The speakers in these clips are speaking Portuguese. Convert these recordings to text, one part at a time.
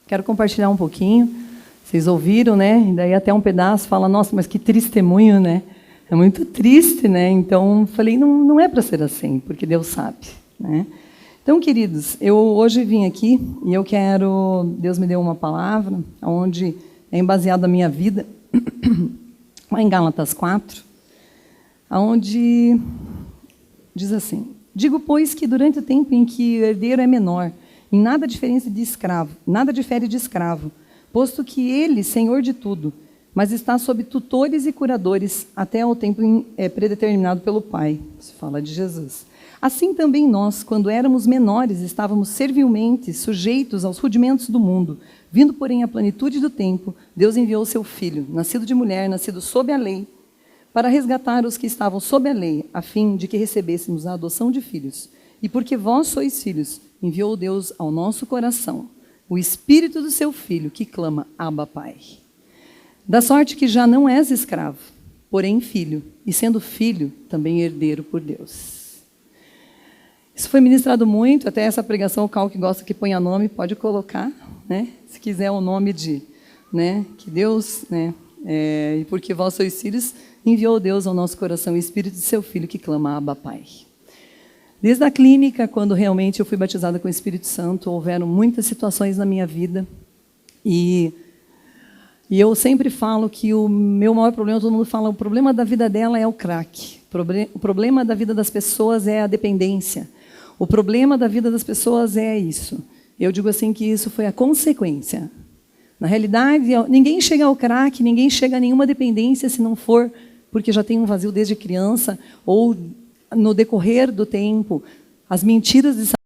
Quero compartilhar um pouquinho. Vocês ouviram, né? E daí até um pedaço fala, nossa, mas que testemunho, né? É muito triste, né? Então, falei, não é para ser assim, porque Deus sabe, né? Então, queridos, eu hoje vim aqui e eu quero... Deus me deu uma palavra, onde é baseada a minha vida, lá em Gálatas 4, onde diz assim: digo, pois, que durante o tempo em que o herdeiro é menor, em nada diferença de escravo, nada difere de escravo, posto que ele, senhor de tudo, mas está sob tutores e curadores até ao tempo predeterminado pelo Pai. Se fala de Jesus. Assim também nós, quando éramos menores, estávamos servilmente sujeitos aos rudimentos do mundo. Vindo, porém, à plenitude do tempo, Deus enviou o seu Filho, nascido de mulher, nascido sob a lei, para resgatar os que estavam sob a lei, a fim de que recebêssemos a adoção de filhos. E porque vós sois filhos, enviou Deus ao nosso coração o Espírito do seu Filho, que clama, Abba, Pai. Da sorte que já não és escravo, porém filho, e sendo filho, também herdeiro por Deus. Isso foi ministrado muito, até essa pregação, o Cal que gosta que ponha nome, pode colocar, né? Se quiser o nome de, né? Que Deus, né? E porque vós sois filhos, enviou Deus ao nosso coração o Espírito de seu Filho, que clama, Abba, Pai. Desde a clínica, quando realmente eu fui batizada com o Espírito Santo, houveram muitas situações na minha vida. E eu sempre falo que o meu maior problema, todo mundo fala, o problema da vida dela é o crack. O problema da vida das pessoas é a dependência. O problema da vida das pessoas é isso. Eu digo assim que isso foi a consequência. Na realidade, ninguém chega ao crack, ninguém chega a nenhuma dependência se não for porque já tem um vazio desde criança ou no decorrer do tempo, as mentiras de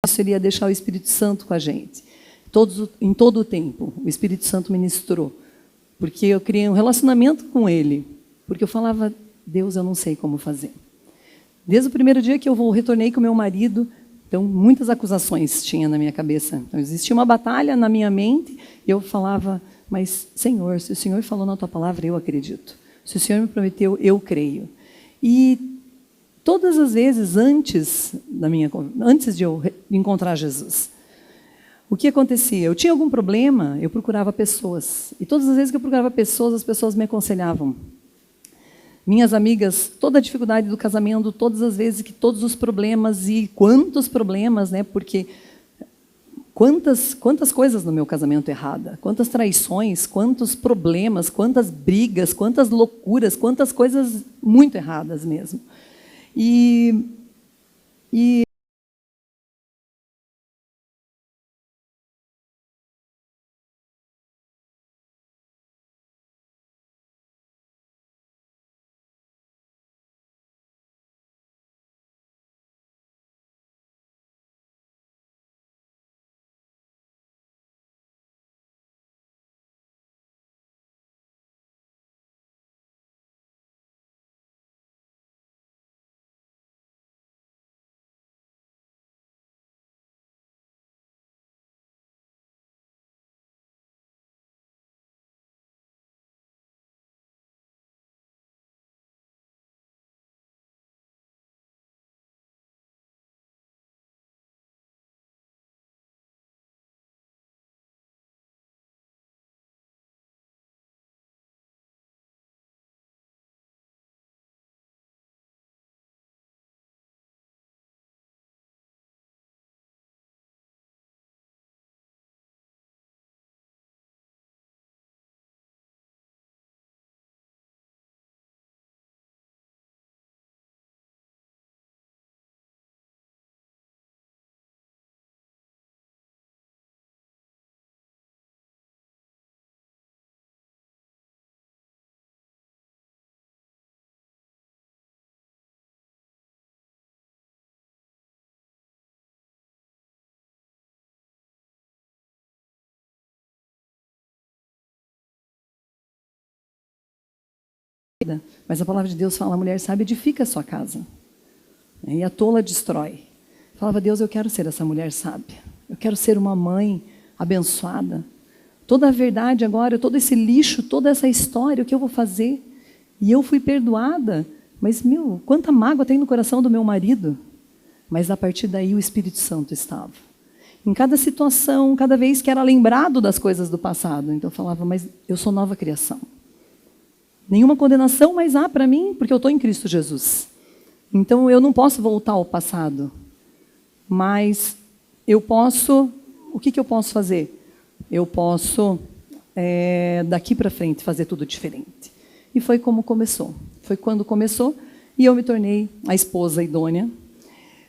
seria deixar o Espírito Santo com a gente. Em todo o tempo, o Espírito Santo ministrou. Porque eu criei um relacionamento com ele. Porque eu falava, Deus, eu não sei como fazer. Desde o primeiro dia que eu retornei com meu marido, então muitas acusações tinha na minha cabeça. Então existia uma batalha na minha mente, e eu falava, mas Senhor, se o Senhor falou na tua palavra, eu acredito. Se o Senhor me prometeu, eu creio. E todas as vezes antes de eu encontrar Jesus, o que acontecia? Eu tinha algum problema, eu procurava pessoas. E todas as vezes que eu procurava pessoas, as pessoas me aconselhavam. Minhas amigas, toda a dificuldade do casamento, todas as vezes que todos os problemas, e quantos problemas, né? Porque quantas coisas no meu casamento errada, quantas traições, quantos problemas, quantas brigas, quantas loucuras, quantas coisas muito erradas mesmo. E sábia, mas a palavra de Deus fala, a mulher sábia edifica a sua casa, né? E a tola destrói. Eu falava, Deus, eu quero ser essa mulher sábia. Eu quero ser uma mãe abençoada. Toda a verdade agora, todo esse lixo, toda essa história, o que eu vou fazer? E eu fui perdoada, mas, quanta mágoa tem no coração do meu marido. Mas a partir daí o Espírito Santo estava. Em cada situação, cada vez que era lembrado das coisas do passado. Então eu falava, mas eu sou nova criação. Nenhuma condenação mais há para mim, porque eu estou em Cristo Jesus. Então eu não posso voltar ao passado. Mas eu posso, o que eu posso fazer? Eu posso, daqui para frente, fazer tudo diferente. E foi como começou. Foi quando começou e eu me tornei a esposa idônea.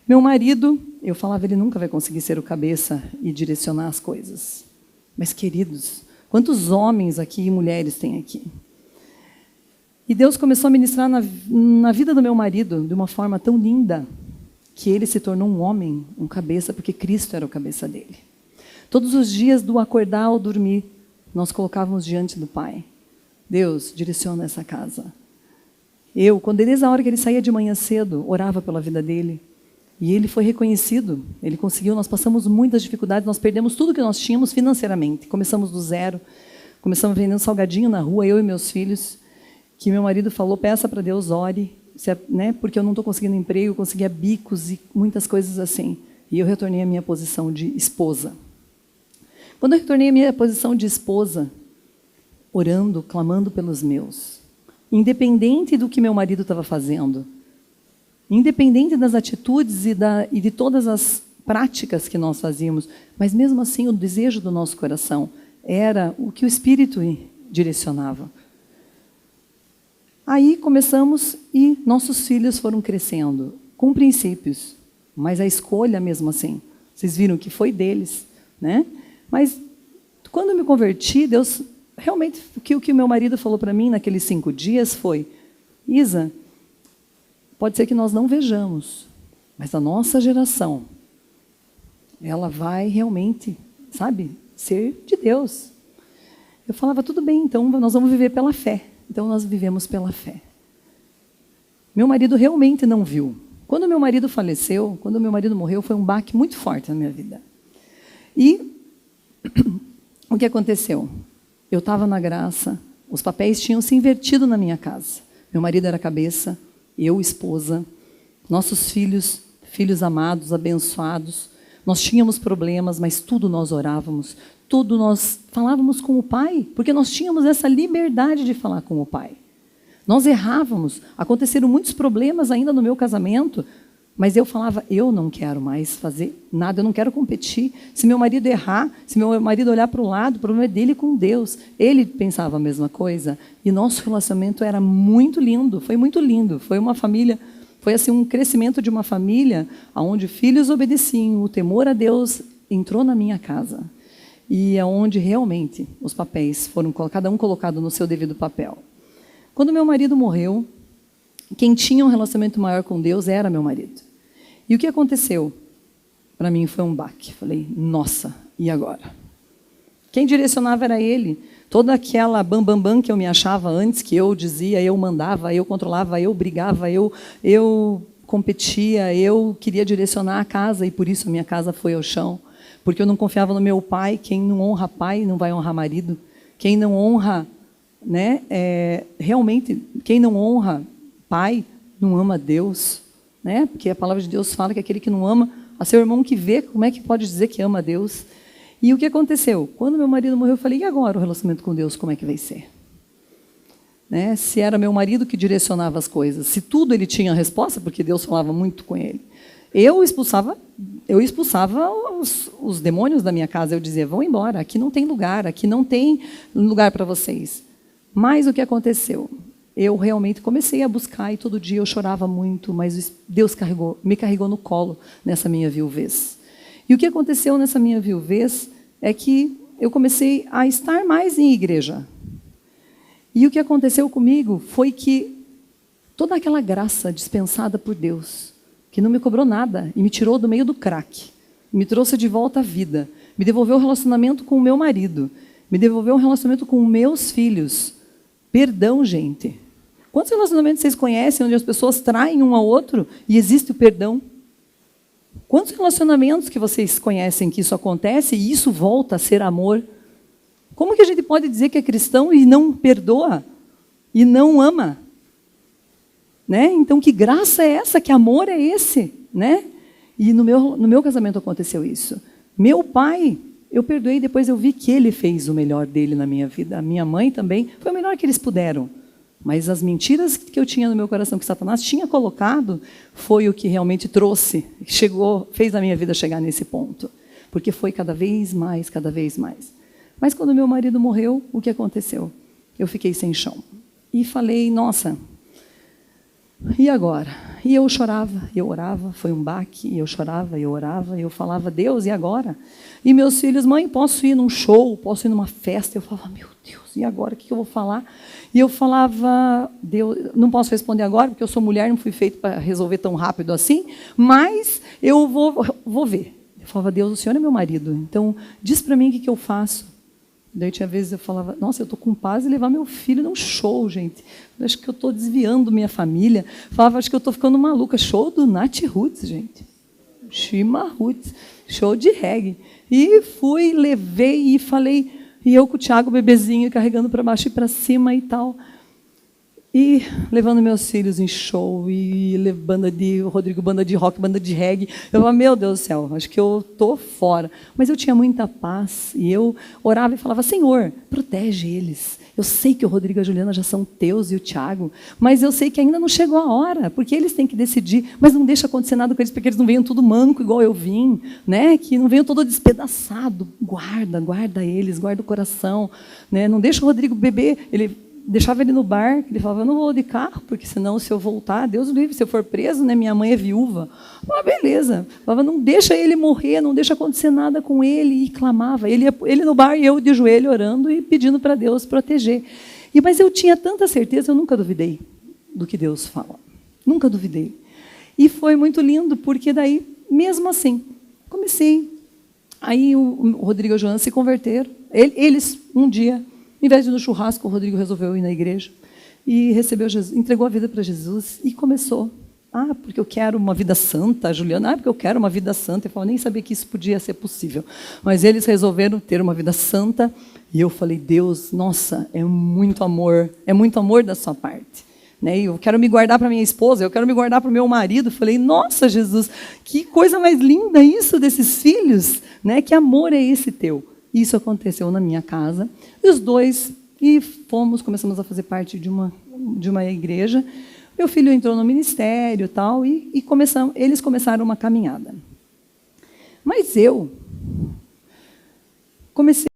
Meu marido, eu falava, ele nunca vai conseguir ser o cabeça e direcionar as coisas. Mas, queridos, quantos homens aqui e mulheres tem aqui? E Deus começou a ministrar na vida do meu marido de uma forma tão linda que ele se tornou um homem, um cabeça, porque Cristo era o cabeça dele. Todos os dias, do acordar ao dormir, nós colocávamos diante do Pai. Deus, direciona essa casa. Desde a hora que ele saía de manhã cedo, orava pela vida dele. E ele foi reconhecido, ele conseguiu, nós passamos muitas dificuldades, nós perdemos tudo que nós tínhamos financeiramente. Começamos do zero, começamos vendendo salgadinho na rua, eu e meus filhos, que meu marido falou, peça para Deus, ore, porque eu não estou conseguindo emprego, eu conseguia bicos e muitas coisas assim. E eu retornei à minha posição de esposa. Quando eu retornei à minha posição de esposa, orando, clamando pelos meus, independente do que meu marido estava fazendo, independente das atitudes e de todas as práticas que nós fazíamos, mas mesmo assim o desejo do nosso coração era o que o Espírito direcionava. Aí começamos e nossos filhos foram crescendo, com princípios, mas a escolha mesmo assim, vocês viram que foi deles, né? Mas quando eu me converti, Deus, realmente, o que meu marido falou para mim naqueles 5 dias foi, Isa, pode ser que nós não vejamos, mas a nossa geração, ela vai realmente, ser de Deus. Eu falava, tudo bem, então nós vamos viver pela fé. Então nós vivemos pela fé. Meu marido realmente não viu. Quando meu marido faleceu, quando meu marido morreu, foi um baque muito forte na minha vida. E o que aconteceu? Eu estava na graça, os papéis tinham se invertido na minha casa. Meu marido era cabeça, eu esposa, nossos filhos amados, abençoados. Nós tínhamos problemas, mas tudo nós orávamos, tudo nós falávamos com o Pai, porque nós tínhamos essa liberdade de falar com o Pai. Nós errávamos, aconteceram muitos problemas ainda no meu casamento, mas eu falava, eu não quero mais fazer nada, eu não quero competir. Se meu marido errar, se meu marido olhar para o lado, o problema é dele com Deus. Ele pensava a mesma coisa. E nosso relacionamento era muito lindo, foi uma família, foi assim um crescimento de uma família onde filhos obedeciam, o temor a Deus entrou na minha casa. E é onde realmente os papéis foram, cada um colocado no seu devido papel. Quando meu marido morreu, quem tinha um relacionamento maior com Deus era meu marido. E o que aconteceu? Para mim foi um baque. Falei, nossa, e agora? Quem direcionava era ele. Toda aquela bam que eu me achava antes, que eu dizia, eu mandava, eu controlava, eu brigava, eu competia, eu queria direcionar a casa, e por isso a minha casa foi ao chão. Porque eu não confiava no meu pai. Quem não honra pai não vai honrar marido. Quem não honra, realmente, quem não honra pai não ama Deus, né? Porque a palavra de Deus fala que aquele que não ama a seu irmão que vê, como é que pode dizer que ama a Deus? E o que aconteceu? Quando meu marido morreu, eu falei, e agora o relacionamento com Deus, como é que vai ser? Né? Se era meu marido que direcionava as coisas, se tudo ele tinha a resposta, porque Deus falava muito com ele, eu expulsava os demônios da minha casa, eu dizia, vão embora, aqui não tem lugar para vocês. Mas o que aconteceu? Eu realmente comecei a buscar e todo dia eu chorava muito, mas Deus me carregou no colo nessa minha viuvez. E o que aconteceu nessa minha viuvez é que eu comecei a estar mais em igreja. E o que aconteceu comigo foi que toda aquela graça dispensada por Deus, que não me cobrou nada e me tirou do meio do crack, me trouxe de volta à vida, me devolveu o relacionamento com o meu marido, me devolveu um relacionamento com meus filhos. Perdão, gente. Quantos relacionamentos vocês conhecem onde as pessoas traem um ao outro e existe o perdão? Quantos relacionamentos que vocês conhecem que isso acontece e isso volta a ser amor? Como que a gente pode dizer que é cristão e não perdoa? E não ama? Né? Então, que graça é essa? Que amor é esse? Né? E no meu casamento aconteceu isso. Meu pai, eu perdoei, depois eu vi que ele fez o melhor dele na minha vida. A minha mãe também, foi o melhor que eles puderam. Mas as mentiras que eu tinha no meu coração, que Satanás tinha colocado, foi o que realmente trouxe, fez a minha vida chegar nesse ponto. Porque foi cada vez mais, cada vez mais. Mas quando meu marido morreu, o que aconteceu? Eu fiquei sem chão. E falei, nossa, e agora? E eu chorava, eu orava, foi um baque, e eu chorava, eu orava, e eu falava, Deus, e agora? E meus filhos, mãe, posso ir num show, posso ir numa festa? Eu falava, meu Deus, e agora, o que eu vou falar? E eu falava, Deus, não posso responder agora, porque eu sou mulher, não fui feito para resolver tão rápido assim, mas eu vou ver. Eu falava, Deus, o Senhor é meu marido, então diz para mim o que eu faço. Daí tinha vezes eu falava, nossa, eu estou com paz em levar meu filho num show, gente. Eu acho que eu estou desviando minha família. Falava, acho que eu estou ficando maluca. Show do Nath Roots, gente. Shima Roots. Show de reggae. E fui, levei e falei, e eu com o Thiago, bebezinho, carregando para baixo e para cima e tal. E levando meus filhos em show, e o Rodrigo, banda de rock, banda de reggae. Eu falava, meu Deus do céu, acho que eu estou fora. Mas eu tinha muita paz, e eu orava e falava, Senhor, protege eles. Eu sei que o Rodrigo e a Juliana já são teus e o Thiago, mas eu sei que ainda não chegou a hora, porque eles têm que decidir, mas não deixa acontecer nada com eles, porque eles não venham tudo manco igual eu vim, né? Que não venham todo despedaçado. Guarda eles, guarda o coração, né? Não deixa o Rodrigo beber, deixava ele no bar, ele falava, eu não vou de carro, porque senão se eu voltar, Deus o livre, se eu for preso, né, minha mãe é viúva. Ah, beleza. Falava, não deixa ele morrer, não deixa acontecer nada com ele, e clamava. Ele no bar e eu de joelho orando e pedindo para Deus proteger. Mas eu tinha tanta certeza, eu nunca duvidei do que Deus fala. Nunca duvidei. E foi muito lindo, porque daí, mesmo assim, comecei. Aí o Rodrigo e a Joana se converteram. Eles, um dia, em vez de ir no churrasco, o Rodrigo resolveu ir na igreja e recebeu Jesus, entregou a vida para Jesus e começou. Ah, porque eu quero uma vida santa, a Juliana, porque eu quero uma vida santa. Eu falei, nem sabia que isso podia ser possível. Mas eles resolveram ter uma vida santa e eu falei, Deus, nossa, é muito amor da sua parte. Né? Eu quero me guardar para minha esposa, eu quero me guardar para o meu marido. Falei, nossa, Jesus, que coisa mais linda isso desses filhos, né? Que amor é esse teu? Isso aconteceu na minha casa. E os dois, começamos a fazer parte de uma igreja. Meu filho entrou no ministério tal, e eles começaram uma caminhada. Mas eu comecei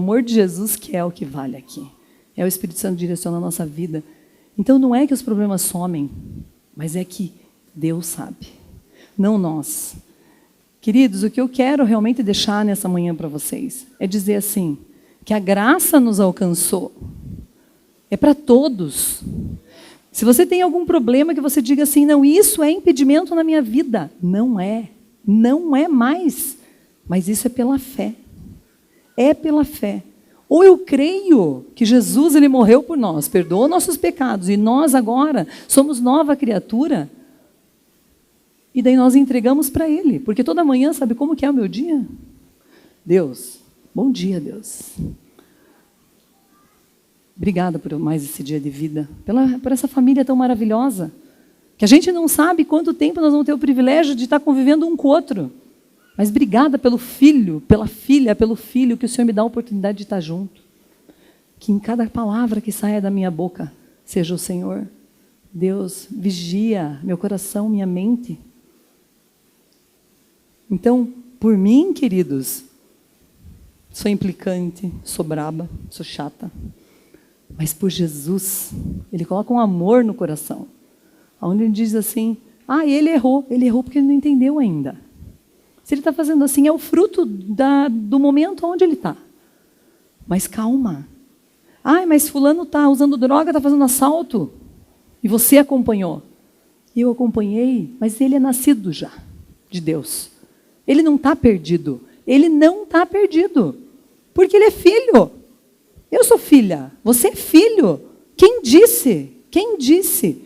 amor de Jesus que é o que vale aqui. É o Espírito Santo direcionando a nossa vida. Então não é que os problemas somem, mas é que Deus sabe, não nós. Queridos, o que eu quero realmente deixar nessa manhã para vocês é dizer assim, que a graça nos alcançou. É para todos. Se você tem algum problema que você diga assim, não, isso é impedimento na minha vida. Não é. Não é mais. Mas isso é pela fé. É pela fé. Ou eu creio que Jesus ele morreu por nós, perdoou nossos pecados, e nós agora somos nova criatura, e daí nós entregamos para Ele. Porque toda manhã, sabe como que é o meu dia? Deus, bom dia, Deus. Obrigada por mais esse dia de vida, por essa família tão maravilhosa, que a gente não sabe quanto tempo nós vamos ter o privilégio de estar convivendo um com o outro. Mas obrigada pelo filho, pela filha, pelo filho, que o Senhor me dá a oportunidade de estar junto. Que em cada palavra que saia da minha boca, seja o Senhor. Deus, vigia meu coração, minha mente. Então, por mim, queridos, sou implicante, sou braba, sou chata. Mas por Jesus, Ele coloca um amor no coração. Onde Ele diz assim, ele errou porque Ele não entendeu ainda. Se Ele está fazendo assim, é o fruto do momento onde Ele está. Mas calma. Mas fulano está usando droga, está fazendo assalto. E você acompanhou. E eu acompanhei, mas ele é nascido já de Deus. Ele não está perdido. Ele não está perdido. Porque ele é filho. Eu sou filha. Você é filho. Quem disse? Quem disse?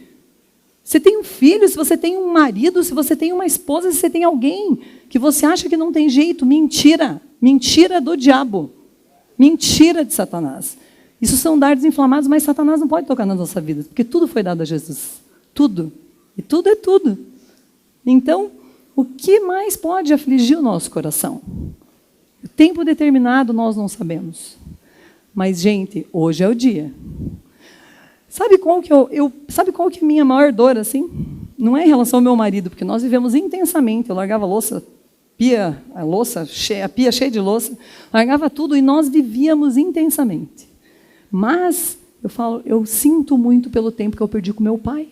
Você tem um filho, se você tem um marido, se você tem uma esposa, se você tem alguém que você acha que não tem jeito, mentira. Mentira do diabo. Mentira de Satanás. Isso são dardos inflamados, mas Satanás não pode tocar na nossa vida, porque tudo foi dado a Jesus. Tudo. E tudo é tudo. Então, o que mais pode afligir o nosso coração? O tempo determinado nós não sabemos. Mas, gente, hoje é o dia. Sabe qual que é a minha maior dor, assim? Não é em relação ao meu marido, porque nós vivemos intensamente. Eu largava a louça, a pia cheia de louça, largava tudo e nós vivíamos intensamente. Mas, eu sinto muito pelo tempo que eu perdi com meu pai.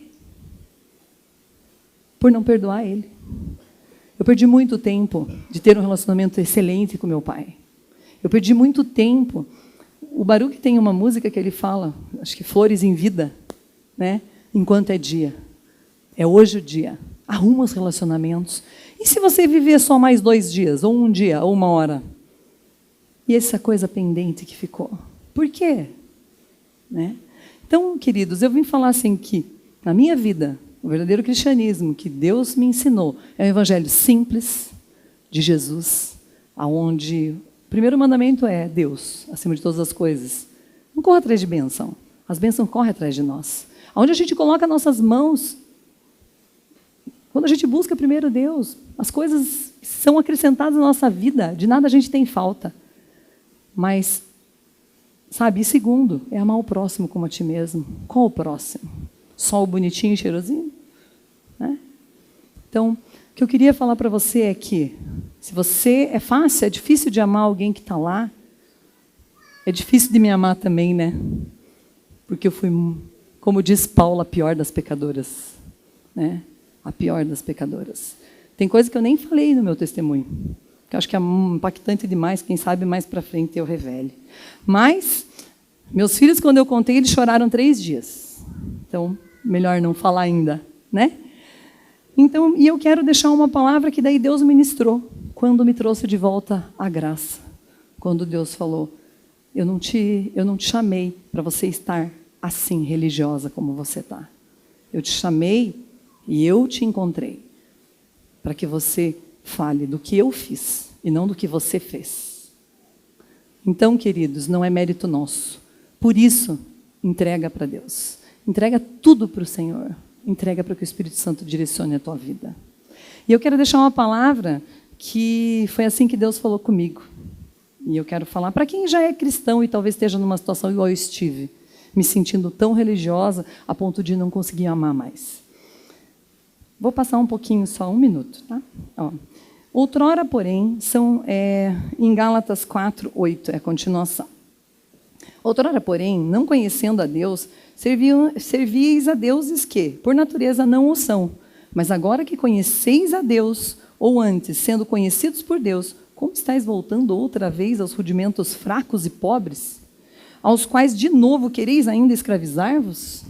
Por não perdoar ele. Eu perdi muito tempo de ter um relacionamento excelente com meu pai. Eu perdi muito tempo. O Baruch tem uma música que ele fala, acho que flores em vida, né? Enquanto é dia. É hoje o dia. Arruma os relacionamentos. E se você viver só mais 2 dias, ou 1 dia, ou 1 hora? E essa coisa pendente que ficou? Por quê? Né? Então, queridos, eu vim falar assim que, na minha vida, o verdadeiro cristianismo que Deus me ensinou é um evangelho simples de Jesus, aonde o primeiro mandamento é Deus, acima de todas as coisas. Não corra atrás de bênção. As bênçãos correm atrás de nós. Onde a gente coloca nossas mãos, quando a gente busca primeiro Deus, as coisas são acrescentadas na nossa vida, de nada a gente tem falta. Mas, sabe, e segundo, é amar o próximo como a ti mesmo. Qual o próximo? Só o bonitinho e cheirosinho? Né? Então, o que eu queria falar para você é que, se você é fácil, é difícil de amar alguém que está lá, é difícil de me amar também, né? Porque eu fui, como diz Paulo, a pior das pecadoras. Né? A pior das pecadoras. Tem coisa que eu nem falei no meu testemunho, que eu acho que é impactante demais, quem sabe mais para frente eu revele. Mas, meus filhos, quando eu contei, eles choraram 3 dias. Então, melhor não falar ainda, né? Então, e eu quero deixar uma palavra que daí Deus ministrou, quando me trouxe de volta a graça. Quando Deus falou, eu não te chamei para você estar assim, religiosa como você está. Eu te chamei e eu te encontrei para que você fale do que eu fiz e não do que você fez. Então, queridos, não é mérito nosso. Por isso, entrega para Deus. Entrega tudo para o Senhor. Entrega para que o Espírito Santo direcione a tua vida. E eu quero deixar uma palavra que foi assim que Deus falou comigo. E eu quero falar para quem já é cristão e talvez esteja numa situação igual eu estive, me sentindo tão religiosa a ponto de não conseguir amar mais. Vou passar um pouquinho, só 1 minuto. Tá? Outrora, porém, em Gálatas 4:8, é a continuação. Outrora, porém, não conhecendo a Deus, servíeis a deuses que, por natureza, não o são. Mas agora que conheceis a Deus, ou antes, sendo conhecidos por Deus, como estáis voltando outra vez aos rudimentos fracos e pobres, aos quais de novo quereis ainda escravizar-vos?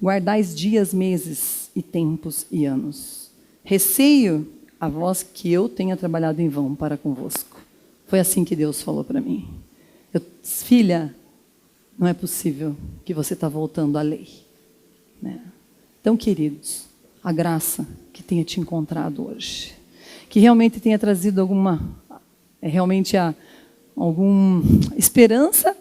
Guardais dias, meses, e tempos e anos. Receio a vós que eu tenha trabalhado em vão para convosco. Foi assim que Deus falou para mim. Filha, não é possível que você está voltando à lei. Né? Então, queridos, a graça que tenha te encontrado hoje, que realmente tenha trazido alguma esperança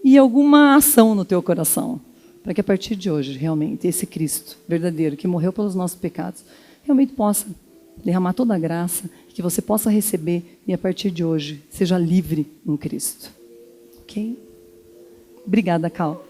e alguma ação no teu coração, para que a partir de hoje, realmente, esse Cristo verdadeiro, que morreu pelos nossos pecados, realmente possa derramar toda a graça, que você possa receber e a partir de hoje, seja livre em Cristo. Ok? Obrigada, Cal.